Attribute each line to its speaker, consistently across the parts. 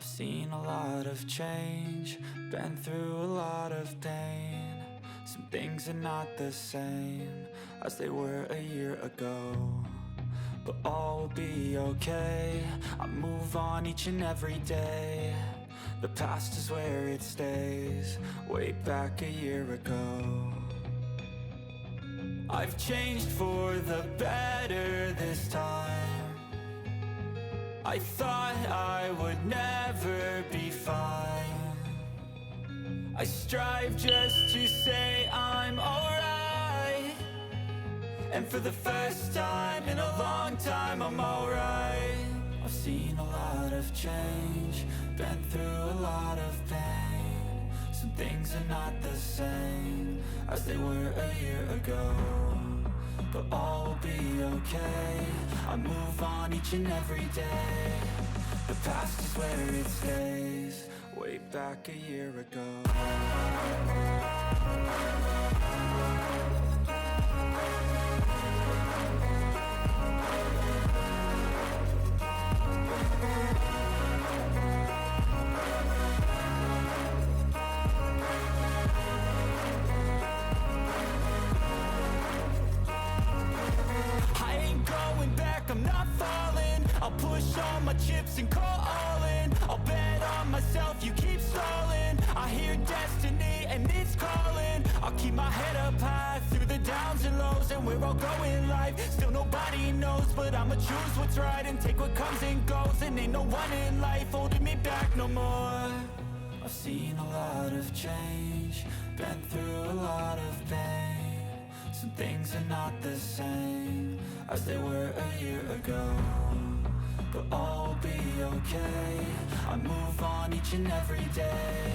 Speaker 1: Seen a lot of change, been through a lot of pain. Some things are not the same as they were a year ago, but all will be okay. I move on each and every day. The past is where it stays, way back a year ago. I've changed for the better this time. I thought I would never be fine. I strive just to say I'm alright, and for the first time in a long time I'm alright. I've seen a lot of change, been through a lot of pain. Some things are not the same as they were a year ago, but all will be okay. I move on each and every day. The past is where it stays, way back a year ago. I'm not falling, I'll push all my chips and call all in. I'll bet on myself, you keep stalling. I hear destiny and it's calling. I'll keep my head up high through the downs and lows, and we're all going live. Still nobody knows, but I'ma choose what's right and take what comes and goes. And ain't no one in life holding me back no more. I've seen a lot of change, been through a lot of pain. Some things are not the same as they were a year ago, but all will be okay. I move on each and every day.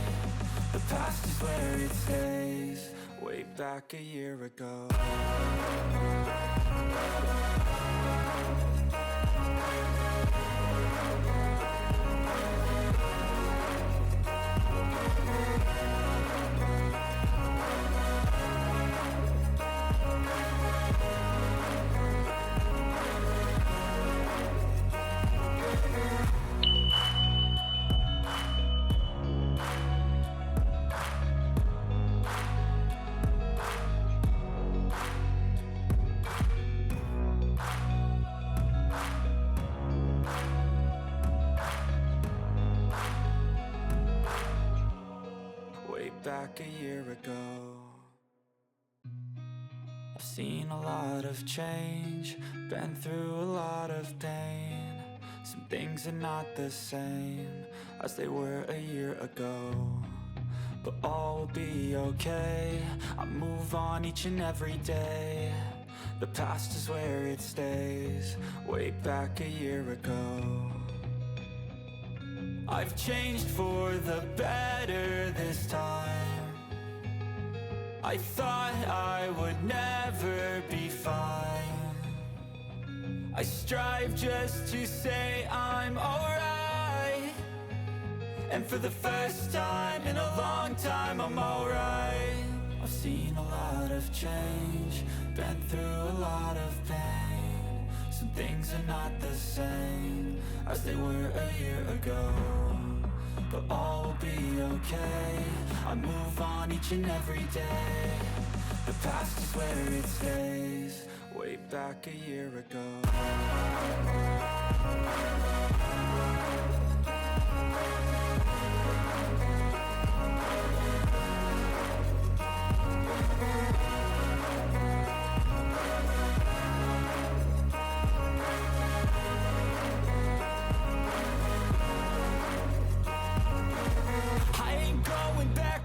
Speaker 1: The past is where it stays, way back a year ago. Back a year ago, I've seen a lot of change, been through a lot of pain. Some things are not the same as they were a year ago, but all will be okay. I move on each and every day. The past is where it stays, way back a year ago. I've changed for the better this time. I thought I would never be fine. I strive just to say I'm alright, and for the first time in a long time I'm alright. I've seen a lot of change, been through a lot of pain. Some things are not the same as they were a year ago, but all will be okay. I move on each and every day. The past is where it stays, way back a year ago.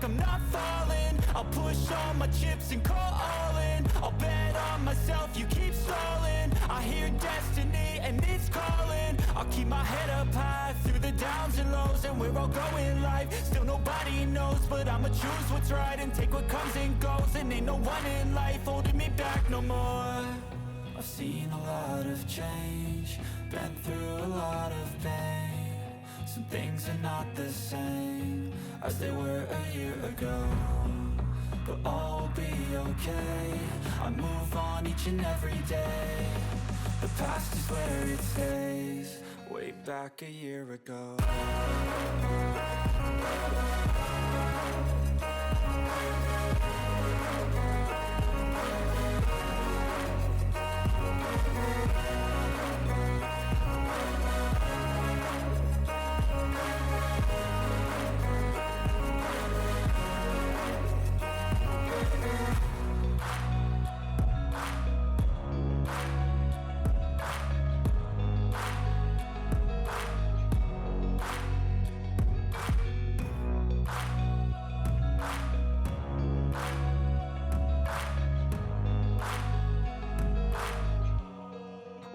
Speaker 1: I'm not falling, I'll push all my chips and call all in. I'll bet on myself, you keep stalling. I hear destiny and it's calling. I'll keep my head up high through the downs and lows, and we're all going live. Still nobody knows, but I'ma choose what's right and take what comes and goes. And ain't no one in life holding me back no more. I've seen a lot of change, been through a lot of pain. Some things are not the same as they were a year ago, but all will be okay. I move on each and every day. The past is where it stays, way back a year ago.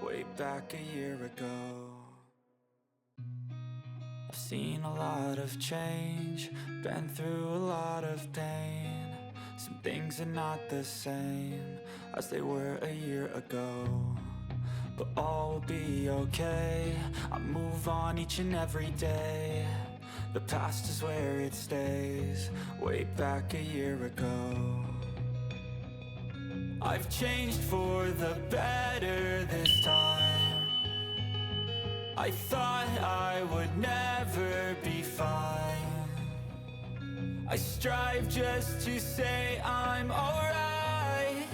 Speaker 1: Way back a year ago. I've seen a lot of change, been through a lot of pain. Some things are not the same as they were a year ago, but all will be okay. I move on each and every day. The past is where it stays, way back a year ago. I've changed for the better this time. I thought I would never be fine. I strive just to say I'm alright,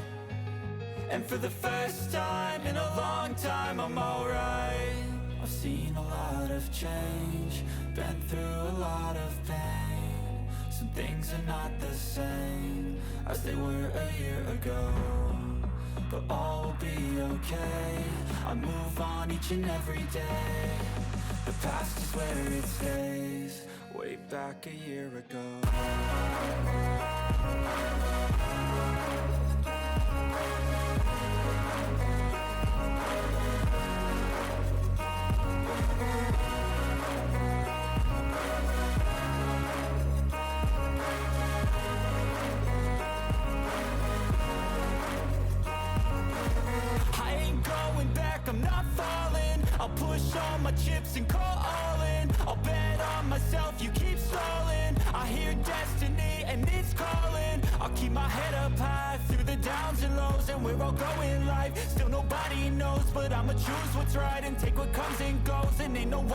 Speaker 1: and for the first time in a long time I'm alright. I've seen a lot of change, been through a lot of pain. Some things are not the same as they were a year ago, but all will be okay. I move on each and every day. The past is where it stays, way back a year ago. I'm not falling, I'll push all my chips and call all in. I'll bet on myself, you keep stalling. I hear destiny and it's calling. I'll keep my head up high through the downs and lows, and where I'll go in life, still nobody knows. But I'ma choose what's right and take what comes and goes, and ain't no one